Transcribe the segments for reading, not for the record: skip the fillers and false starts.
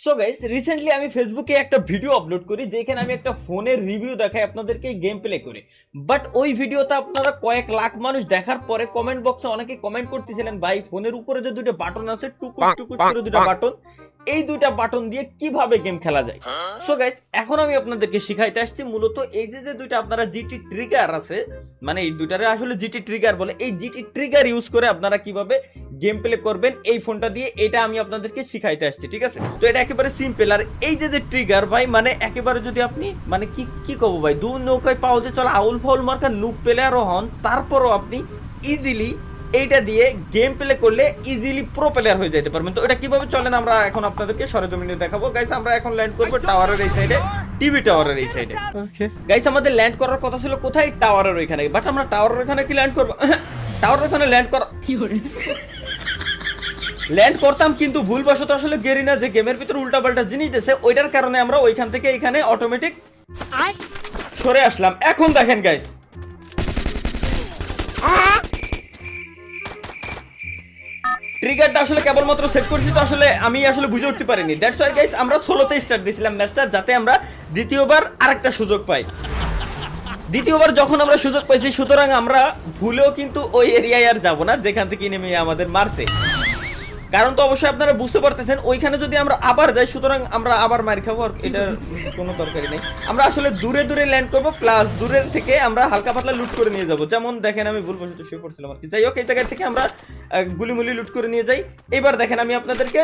So guys recently আমি ফেসবুকে একটা ভিডিও আপলোড করি যেখানে আমি একটা ফোনের রিভিউ দেখাই আপনাদেরকে গেম প্লে করে। বাট ওই ভিডিওটা আপনারা কয়েক লাখ মানুষ দেখার পরে কমেন্ট বক্সে অনেকে কমেন্ট করতেছিলেন, ভাই ফোনের উপরে যে দুটো বাটন আছে টুকুস টুকুস করে দুটো বাটন, এই দুইটা বাটন দিয়ে কিভাবে গেম খেলা যায়। সো গাইস এখন আমি আপনাদেরকে শিখাইতে আসছি মূলত এই যে দুইটা আপনারা জিটি ট্রিগার আছে, মানে এই দুইটারে আসলে জিটি ট্রিগার বলে, এই জিটি ট্রিগার ইউজ করে আপনারা কিভাবে গেম প্লে করবেন এই ফোনটা দিয়ে, এটা আমি আপনাদেরকে শিখাইতে আসছি। ঠিক আছে, তো এটা একেবারে সিম্পল। আর এই যে ট্রিগার ভাই, মানে একেবারে যদি আপনি মানে কি কব ভাই, দু নৌকায় পাও যে চলে আউল ফাউল মার্কা নুক প্লেয়ারও হন, তারপরও আপনি ইজিলি এইটা দিয়ে গেম প্লে করলে ইজিলি প্রো প্লেয়ার হয়ে যেতে পারবেন। তো এটা কিভাবে চলেন আমরা এখন আপনাদেরকে সরেজমিনে দেখাবো। গাইস আমরা এখন ল্যান্ড করবো টাওয়ারের এই সাইডে, টিভি টাওয়ারের এই সাইডে। ওকে গাইস আমাদের ল্যান্ড করার কথা ছিল কোথায়, টাওয়ারের ওইখানে, বাট আমরা টাওয়ারের ওইখানে কি ল্যান্ড করবো, টাওয়ারের ওইখানে ল্যান্ড করা ল্যান্ড করতাম, কিন্তু ভুলবশত আসলে গেরিনা যে গেমের ভিতরে উল্টাপাল্টা জিনিস দিয়েছে ওইটার কারণে আমরা ওইখান থেকে এখানে অটোমেটিক সরে আসলাম। এখন দেখেন গাইস ট্রিগারটা আসলে কেবলমাত্র সেট করছি, তো আসলে আমি আসলে বুঝে উঠতে পারিনি। দ্যাটস ওয়াই গাইস আমরা সোলোতে স্টার্ট দিয়েছিলাম ম্যাচটা, যাতে আমরা দ্বিতীয়বার আরেকটা সুযোগ পাই। দ্বিতীয়বার যখন আমরা সুযোগ পাইছি, সুতরাং আমরা ভুলেও কিন্তু ওই এরিয়ায় আর যাবো না যেখান থেকে নেমে আমাদের মারতে। কারণ তো অবশ্যই আপনারা বুঝতে পারতেছেন ওইখানে যদি আমরা আবার যাই, সুতরাং আমরা আবার মার খাবো, আর এটার কোনো দরকারই নেই। আমরা আসলে দূরে দূরে ল্যান্ড করবো, প্লাস দূরের থেকে আমরা হালকা পাতলা লুট করে নিয়ে যাবো। যেমন দেখেন আমি ভুলবশত শুয়ে পড়ছিলাম আর কি, যাই হোক এই জায়গা থেকে আমরা গুলিমুলি লুট করে নিয়ে যাই। এবার দেখেন আমি আপনাদেরকে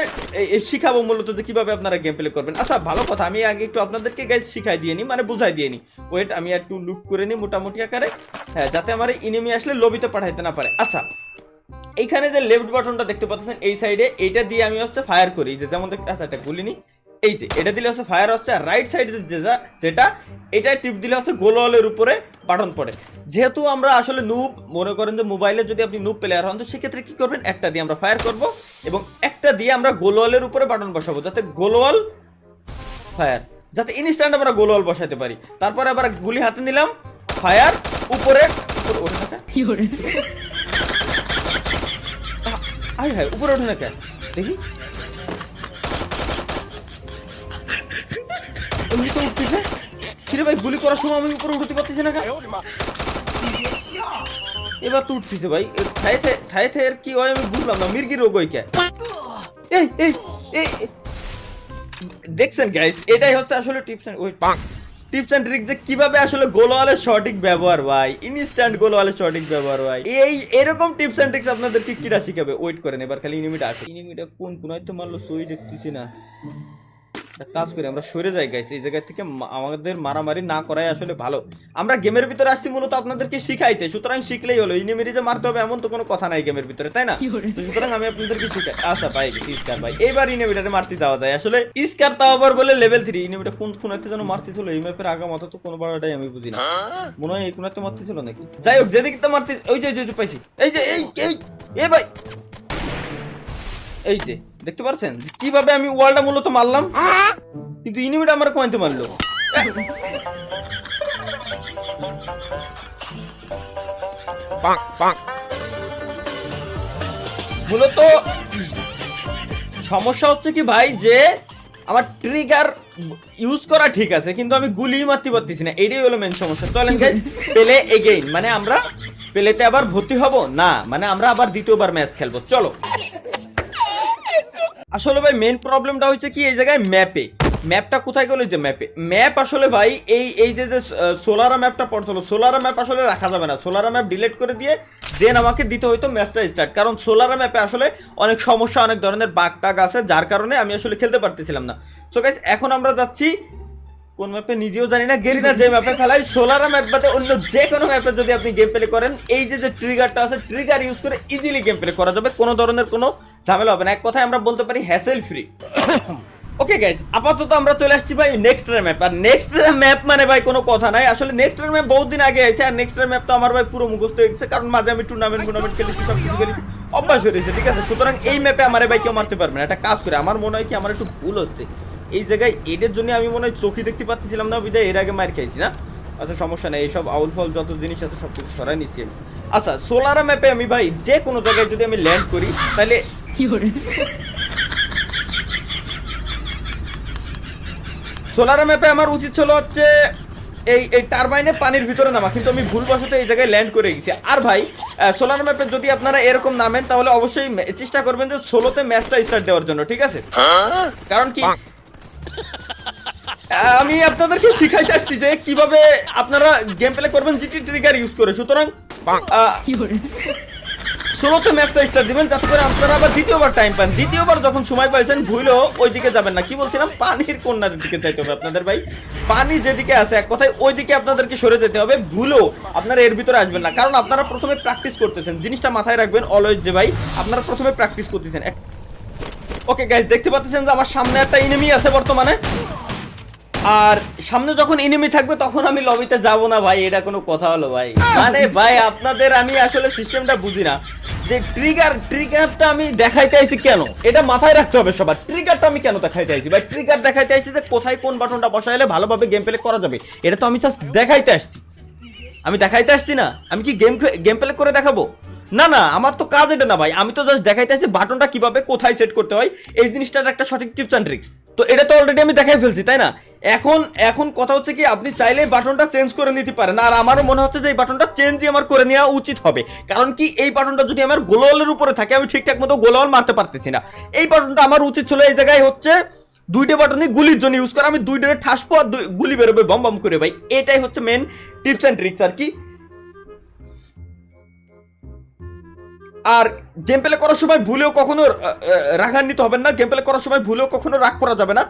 শিখাবো মূলত যে কিভাবে আপনারা গেম প্লে করবেন। আচ্ছা ভালো কথা, আমি আগে একটু আপনাদেরকে গাইজ শিখাই দিয়ে নি, মানে বুঝাই দিয়ে নি। ওয়েট আমি একটু লুট করে নিই মোটামুটি আকারে, হ্যাঁ, যাতে আমার এনিমি আসলে লবিতে পাঠাইতে না পারে। আচ্ছা এইখানে যে লেফট বাটনটা দেখতে পাচ্ছেন এই সাইডে, এইটা দিয়ে আমি হচ্ছে ফায়ার করি, যে যেমন দেখতে, আচ্ছা এটা গুলি নি, এই যে এটা দিলে হচ্ছে ফায়ার হচ্ছে। আর রাইট সাইডে যেটা এটা টিপ দিলে হচ্ছে গোলওয়ালের উপরে বাটন পড়ে। যেহেতু আমরা আসলে নুব, মনে করেন যে মোবাইলে যদি আপনি নুব প্লেয়ার হন, তো সেক্ষেত্রে কি করবেন, একটা দিয়ে আমরা ফায়ার করব এবং একটা দিয়ে আমরা গোলওয়ালের উপরে বাটন বসাবো, যাতে গোলওয়াল ফায়ার, যাতে ইনস্ট্যান্ট আমরা গোলওয়াল বসাতে পারি। তারপরে আবার গুলি হাতে নিলাম, ফায়ার, উপরে ওঠে থাকা, কি করে আয় হায় উপরে ওঠে না কেন দেখি, এমনি তো উঠতেছে। কিরে ভাই গুলি করার সময় আমি উপরে উঠতে পারতেছি না কেন, এবার তো উঠতেছে ভাই। থায়ে থায়ে কি হয় আমি বুঝলাম না, মির্গির রোগ হয় কে। এই দেখছেন গাইস, এটাই হচ্ছে আসলে টিপস এন্ড ট্রিক, যে কিভাবে আসলে গোলওয়ালের সঠিক ব্যবহার ভাই, ইনস্ট্যান্ট গোলওয়ালের সঠিক ব্যবহার ভাই। এরকম টিপস এন্ড ট্রিক্স আপনাদেরকে কিরা শিখাবে, ওয়েট করেন। এবার খালি এনিমিটা আসে, এনিমিটা কোন হয়তো মারলো, সই দেখতেছি না। কাজ করি আমরা সরে যাই গাইস, এই জায়গা থেকে আমাদের মারামারি না করাই আসলে ভালো। আমরা গেমের ভিতরে আসছি মূলত আপনাদেরকে শিখাইতে, সুতরাং শিখলেই হলো। এনিমিরে যে মারতে হবে এমন তো কোনো কথা নাই গেমের ভিতরে, তাই না? সুতরাং আমি আপনাদেরকে শিখাই। আচ্ছা ভাই স্কার ভাই, এইবার এনিমিটারে মারতে যাওয়া যায় আসলে। স্কার তাও আবার বলে লেভেল 3। এনিমিটা কোন একটা যেন মারতে ছিল এই ম্যাপের আগা মাথা তো কোনো বাড়াটাই আমি বুঝি না, মনে হয় এই কোন একটা মারতে ছিল নাকি। যাই হোক যেদিকে তো মারতে, ওই যে পাইছি, এই যে এই ভাই, এই যে দেখতে পাচ্ছেন কিভাবে আমি ওয়ালটা মূলত মারলাম, কিন্তু ইনিমিটা আমার কমাইতে মারলো। মূলত সমস্যা হচ্ছে কি ভাই, যে আমার ট্রিগার ইউজ করা ঠিক আছে, কিন্তু আমি গুলি মারতে পারতেছি না, এইটাই হলো মেন সমস্যা। চলেন গাইস প্লে এগেইন, মানে আমরা প্লেতে আবার ভর্তি হব না, মানে আমরা আবার দ্বিতীয়বার ম্যাচ খেলবো। চলো। আসলে ভাই মেইন প্রবলেমটা হচ্ছে কি, এই জায়গায় ম্যাপটা কোথায় গেল, যে ম্যাপ আসলে ভাই এই যে সোলারা ম্যাপটা পড়ছিল, সোলারা ম্যাপ আসলে রাখা যাবে না। সোলারা ম্যাপ ডিলিট করে দিয়ে দেন আমাকে দিতে হইতো ম্যাচটা স্টার্ট, কারণ সোলারা ম্যাপে আসলে অনেক সমস্যা, অনেক ধরনের বাগ টাগ আছে, যার কারণে আমি আসলে খেলতে পারতেছিলাম না। সো গাইস এখন আমরা যাচ্ছি কোন ম্যাপে নিজেও জানি না, গেরিনা যে ম্যাপে খেলাই, সোলারা ম্যাপ বাদে অন্য যে কোনো ম্যাপে যদি আপনি গেম প্লে করেন, এই যে ট্রিগারটা আছে, ট্রিগার ইউজ করে ইজিলি গেম প্লে করা যাবে, কোনো ধরনের কোনো ঝামেলা হবে না। এক কথায় আমরা বলতে পারি হ্যাসেল ফ্রি। ওকে গাইজ, আপাতত আমরা চলে আসছি ভাই নেক্সট ম্যাপ। আর নেক্সট ম্যাপ মানে ভাই কোনো কথা নাই, আসলে নেক্সট ম্যাপ বহুত দিন আগে আছে, আর নেক্সট ম্যাপ তো আমার ভাই পুরো মুখস্থ হয়ে গেছে, কারণ মাঝে আমি টুর্নামেন্ট খেলেছি, সব কিছু খেলেছি, অভ্যাস হয়ে গেছে। ঠিক আছে, সুতরাং এই ম্যাপে আমার ভাই কেউ মারতে পারবে না। একটা কাজ করে, আমার মনে হয় কি আমার একটু ভুল হচ্ছে এই জায়গায়, এদের জন্য আমি মনে হয় চোখই দেখতে পাচ্ছিলাম না, বিদায় এর আগে মার খেয়েছি না। আচ্ছা সমস্যা নেই, এইসব আউল ফল যত জিনিস আছে সব কিছু সরাই নিচ্ছি আমি। আচ্ছা সোলারা ম্যাপে আমি ভাই যে কোনো জায়গায় যদি আমি ল্যান্ড করি, তাহলে সোলার ম্যাপে আমার উচিত ছিল হচ্ছে এই এই টারবাইনে পানির ভিতরে নামা, কিন্তু আমি ভুলবশত এই জায়গায় ল্যান্ড করে গেছি। আর ভাই সোলার ম্যাপে যদি আপনারা এরকম নামেন তাহলে অবশ্যই চেষ্টা করবেন যে সোলোতে ম্যাচটা স্টার্ট দেওয়ার জন্য, ঠিক আছে? কারণ কি আমি আপনাদেরকে শিখাইতে আসছি যে কিভাবে আপনারা গেম প্লে করবেন জিটি ট্রিগার ইউজ করে। সুতরাং সোলোতে ম্যাচটা স্টার্ট দিবেন যাতে করে আপনারা আবার দ্বিতীয়বার টাইম পান। দ্বিতীয়বার যখন সময় পাইছেন ভুলেও ওই দিকে যাবেন না। কি বলছিলাম, পানির কন্যার দিকে যাইতে হবে আপনাদের ভাই। পানি যেদিকে আছে এক কথায় ওই দিকে আপনাদেরকে সরে যেতে হবে, ভুলেও আপনারা এর ভিতরে আসবেন না। কারণ আপনারা প্রথমে প্র্যাকটিস করতেছেন, জিনিসটা মাথায় রাখবেন অলওয়েজ যে ভাই আপনারা প্রথমে প্র্যাকটিস করতেছেন। ওকে গাইস, দেখতে পাচ্ছেন যে আমার সামনে একটা এনিমি আছে বর্তমানে, আর সামনে যখন এনিমি থাকবে তখন আমি লবিতে যাব না ভাই, এটা কোনো কথা হলো ভাই? মানে ভাই আপনাদের আমি আসলে সিস্টেমটা বুঝি না যে ট্রিগারটা আমি দেখাইতে আইছি কেন, এটা মাথায় রাখতে হবে সবার। ট্রিগারটা আমি কেন দেখাইতে আইছি ভাই? ট্রিগার দেখাইতে আইছি যে কোথায় কোন বাটনটা বসাইলে ভালোভাবে গেম প্লে করা যাবে, এটা তো আমি জাস্ট দেখাইতে আসছি। আমি দেখাইতে আসছি না, আমি কি গেম প্লে করে দেখাবো? না না, আমার তো কাজ এটা না ভাই, আমি তো জাস্ট দেখাইতে আসছি বাটনটা কিভাবে কোথায় সেট করতে হয়, এই জিনিসটার একটা সঠিক টিপস অ্যান্ড ট্রিক্স। তো এটা তো অলরেডি আমি দেখাই ফেলছি, তাই না? এখন কথা হচ্ছে কি আপনি চাইলে বাটনটা চেঞ্জ করে নিতে পারেন, আর আমারও মনে হচ্ছে যে এই বাটনটা চেঞ্জই আমার করে নেওয়া উচিত হবে। কারণ কি এই বাটনটা যদি আমার গোলওয়ালের উপরে থাকে আমি ঠিকঠাক মতো গোলওয়াল মারতে পারতেছি না। এই বাটনটা আমার উচিত ছিল এই জায়গায় হচ্ছে দুইটা বাটনই গুলির জন্য ইউজ করা, আমি দুইটারে ঠাসবো আর গুলি বেরোবে বম বম করে ভাই। এটাই হচ্ছে মেন টিপস অ্যান্ড ট্রিক্স আর কি। আর গেম প্লে করার সময় ভুলেও কখনো রাগান্বিত হবেন না, গেম প্লে করার সময় ভুলেও কখনো রাগ করা যাবে না।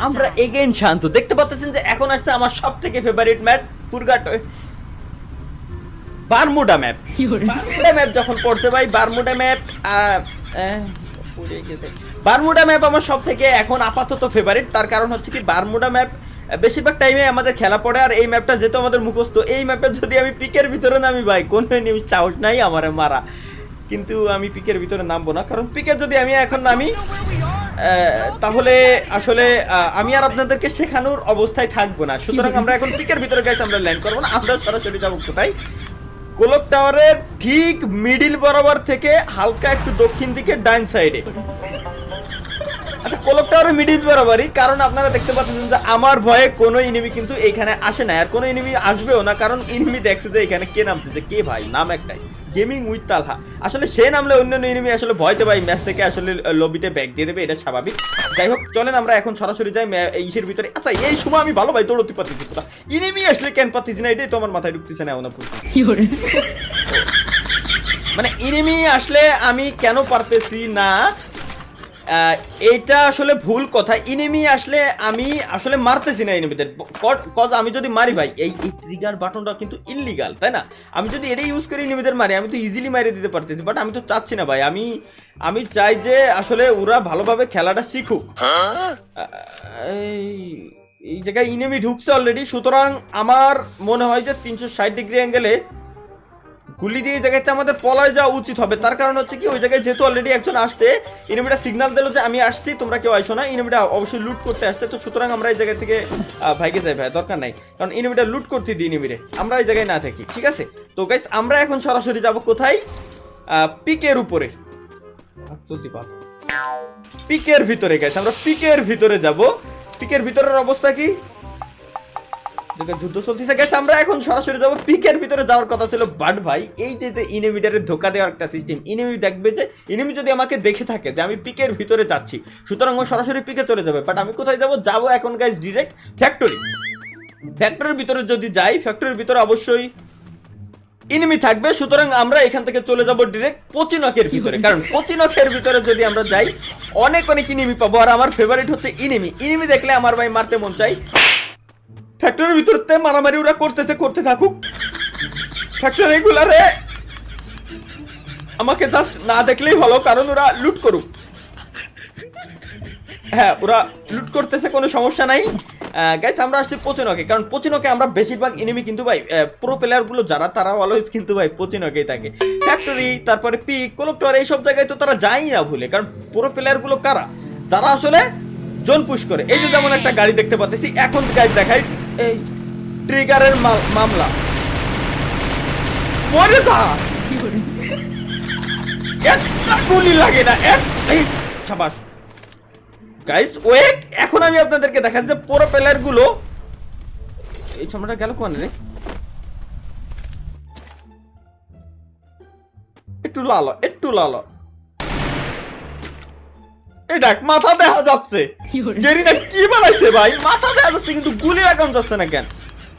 আমরা এগেইন শান্ত, দেখতে পাচ্ছেন যে এখন আসছে আমার সবথেকে favourite map Bermuda map. Bermuda map যখন পড়ছে ভাই, বারমুডা ম্যাপ আমার সবথেকে এখন আপাতত ফেভারিট। তার কারণ হচ্ছে কি বারমুডা ম্যাপ বেশিরভাগ টাইমে আমাদের খেলা পড়ে, আর এই ম্যাপটা যেহেতু আমাদের মুখস্থ, এই ম্যাপে যদি আমি পিকের ভিতরে নামি ভাই কোনো সাহস নাই আমার মারা, কিন্তু আমি পিকের ভিতরে নামবো না। কারণ পিকে যদি আমি এখন নামি তাহলে আসলে আমি আর আপনাদেরকে শেখানোর অবস্থায় থাকবো না। সুতরাং আমরা এখন পিকের ভিতরে গাইস আমরা ল্যান্ড করবো না, আমরা সরাসরি যাবো কোথায়? কোলক টাওয়ারের ঠিক মিডিল বরাবর থেকে হালকা একটু দক্ষিণ দিকে ডাইন সাইডে। আচ্ছা, কোলক টাওয়ারের মিডিল বরাবরই, কারণ আপনারা দেখতে পাচ্ছেন যে আমার ভয়ে কোনো এনিমি কিন্তু এখানে আসে না, আর কোনো এনিমি আসবেও না। কারণ এনিমি দেখছে যে এখানে কে নামতেছে, কে ভাই নাম একটাই গেমিং উইথ তালহা। আসলে সে নামলে অন্যান্য এনিমি আসলে ভয়তে ভাই ম্যাচ থেকে আসলে লবিতে ব্যাক দিয়ে দেবে, এটা স্বাভাবিক। যাই হোক চলেন আমরা এখন সরাসরি যাই ইসের ভিতরে। আচ্ছা এই সময় আমি ভালো ভাই দৌড়তে পারতেছি, এনিমি আসলে কেন পাচ্ছি না, এটাই তো আমার মাথায় ঢুকতেছে না। মানে এনিমি আসলে আমি কেন পারতেছি না, এইটা আসলে ভুল কথা। এনিমি আসলে আমি আসলে মারতেছি না এনিমিদের, কজ আমি যদি মারি ভাই এই ট্রিগার বাটনটা কিন্তু ইললিগাল, তাই না? আমি যদি এটা ইউজ করি এনিমিদের মারি, আমি তো ইজিলি মারিয়ে দিতে পারতেছি, বাট আমি তো চাচ্ছি না ভাই। আমি চাই যে আসলে ওরা ভালোভাবে খেলাটা শিখুক। এই জায়গায় এনিমি ঢুকছে অলরেডি, সুতরাং আমার মনে হয় যে 360 ডিগ্রি অ্যাঙ্গেলে গুলি দিয়ে জায়গাতে আমাদের পলায় যাওয়া উচিত হবে। তার কারণ হচ্ছে কি ওই জায়গায় যেহেতু অলরেডি একজন আসছে, এনিমিটা সিগন্যাল দিল যে আমি আসছি, তোমরা কেউ আইসো না। এনিমিটা অবশ্যই লুট করতে আসছে, তো সুতরাং আমরা এই জায়গা থেকে ভাইকে যাই ভাই, দরকার নাই। কারণ এনিমিটা লুট করতে দিই এনিমিরে, আমরা এই জায়গায় না থাকি, ঠিক আছে? তো গাইস আমরা এখন সরাসরি যাব কোথায়? পিকের উপরে, পিকের ভিতরে গাইস আমরা পিকের ভিতরে যাব। পিকের ভিতরের অবস্থা কি? যুদ্ধ চলতেছে গাইস, আমরা এখন সরাসরি যাব পিকের ভিতরে। যাওয়ার কথা ছিল, বাট ভাই এই যে এনিমিটারে ধোকা দেওয়ার একটা সিস্টেম, এনিমি দেখবে যে এনিমি যদি আমাকে দেখে থাকে যে আমি পিকের ভিতরে যাচ্ছি, সুতরাং ও সরাসরি পিকে চলে যাবে। বাট আমি কোথায় যাব এখন গাইস ডিরেক্ট ফ্যাক্টরির ভিতরে যদি যাই, ফ্যাক্টরির ভিতরে অবশ্যই এনিমি থাকবে। সুতরাং আমরা এখান থেকে চলে যাব ডিরেক্ট পচিনকের ভিতরে, কারণ পচিনকের ভিতরে যদি আমরা যাই অনেক এনিমি পাবো। আর আমার ফেভারিট হচ্ছে এনিমি দেখলে আমার ভাই মারতে মন চাই। ফ্যাক্টরির ভিতরতে মারামারি ওরা করতে থাকুক, ফ্যাক্টরি গুলারে আমাকে জাস্ট না দেখলেই ভালো, কারণ ওরা লুট করুক। হ্যাঁ ওরা লুট করতেছে, কোনো সমস্যা নাই। গাইস আমরা আসছি পচিনকে, কারণ পচিনকে আমরা বেশিরভাগ এনিমি কিন্তু ভাই প্রো প্লেয়ার গুলো যারা, তারা অলওয়েজ কিন্তু ভাই পচিনকেই থাকে। ফ্যাক্টরি, তারপরে পিক, কোলক টাওয়ার, এইসব জায়গায় তো তারা যাই না ভুলে। কারণ প্রো প্লেয়ার গুলো কারা? যারা আসলে জোন পুশ করে। এই যে যেমন একটা গাড়ি দেখতে পাচ্ছি, এখন গাইস দেখাই এই ট্রিগারের মামলা। মরে যা, একটা গুলি লাগে না, শাবাশ গাইস ওয়েট, এখন আমি আপনাদেরকে দেখাচ্ছি যে পুরো প্লেয়ার গুলো এই সময়টা গেল কোন রে, একটু লালো এই দেখ মাথা দেখা যাচ্ছে, গেরিনা কি বানাইছে ভাই, মাথা দেখা যাচ্ছে কিন্তু গুলি লাগাম যাচ্ছে না কেন?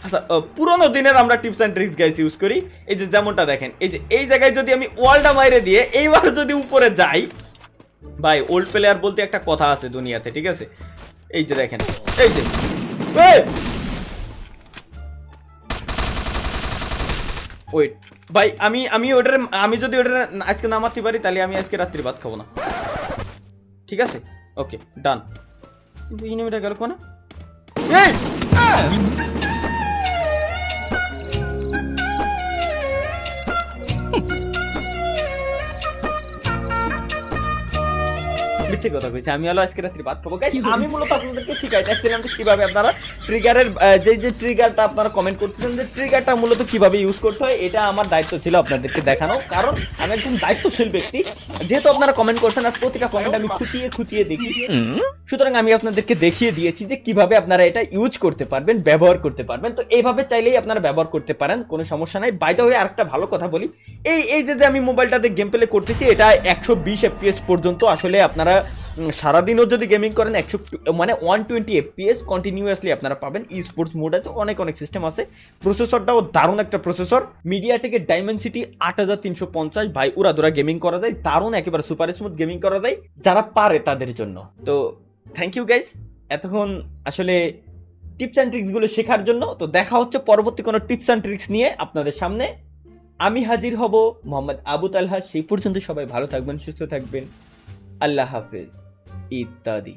আচ্ছা পুরোনো দিনের আমরা tips and tricks guys use করি, এই যে যেমনটা দেখেন, এই যে এই জায়গায় যদি আমি ওয়ালটা মাইরে দিয়ে এইবার যদি উপরে যাই, ভাই ওল্ড প্লেয়ার বলতে একটা কথা আছে দুনিয়াতে, ঠিক আছে? এই যে দেখেন, এই যে ওয়েট ভাই, আমি যদি ওটার আজকে নামাতে পারি তাহলে আমি আজকে রাত্রি ভাত খাবো না, ঠিক আছে? ওকে ডান। কিন্তু ইনিমিটা গেল কোন? এই মিথ্যে কথা কইছি, আমি হলো আজকে রাত্রি ভাত খাবো গাইস। আমি মূলত আপনাদেরকে শিখাইতেছিলাম যে কিভাবে আপনারা ট্রিগারের যে ট্রিগারটা আপনারা কমেন্ট করতেছেন যে ট্রিগারটা মূলত কিভাবে ইউজ করতে হয়, এটা আমার দায়িত্ব ছিল আপনাদেরকে দেখানো, কারণ আমি একজন দায়িত্বশীল ব্যক্তি। যেহেতু আপনারা কমেন্ট করছেন আর প্রতিটা কমেন্ট আমি খুঁটিয়ে দেখি, সুতরাং আমি আপনাদেরকে দেখিয়ে দিয়েছি যে কিভাবে আপনারা এটা ইউজ করতে পারবেন, ব্যবহার করতে পারবেন। তো এইভাবে চাইলেই আপনারা ব্যবহার করতে পারেন, কোনো সমস্যা নাই। বাই দ্য ওয়ে আরেকটা ভালো কথা বলি, এই যে আমি মোবাইলটাতে গেম প্লে করতেছি, এটা 120 FPS পর্যন্ত আসলে আপনারা সারাদিনও যদি গেমিং করেন 120 FPS কন্টিনিউয়াসলি আপনারা পাবেন। ই স্পোর্টস মোড আছে, অনেক সিস্টেম আছে। প্রসেসরটাও দারুণ একটা প্রসেসর, মিডিয়াটেকের ডাইমেনসিটি 8350, ভাই উড়াদুরা গেমিং করা যায়, দারুণ একেবারে সুপার স্মুথ গেমিং করা যায় যারা পারে তাদের জন্য। তো থ্যাংক ইউ গাইস এতক্ষণ আসলে টিপস অ্যান্ড ট্রিক্সগুলো শেখার জন্য। তো দেখা হচ্ছে পরবর্তী কোনো টিপস অ্যান্ড ট্রিক্স নিয়ে আপনাদের সামনে। আমি হাজির হব, মোহাম্মদ আবু তালহা। সেই পর্যন্ত সবাই ভালো থাকবেন, সুস্থ থাকবেন, আল্লাহ হাফেজ ইত্যাদি।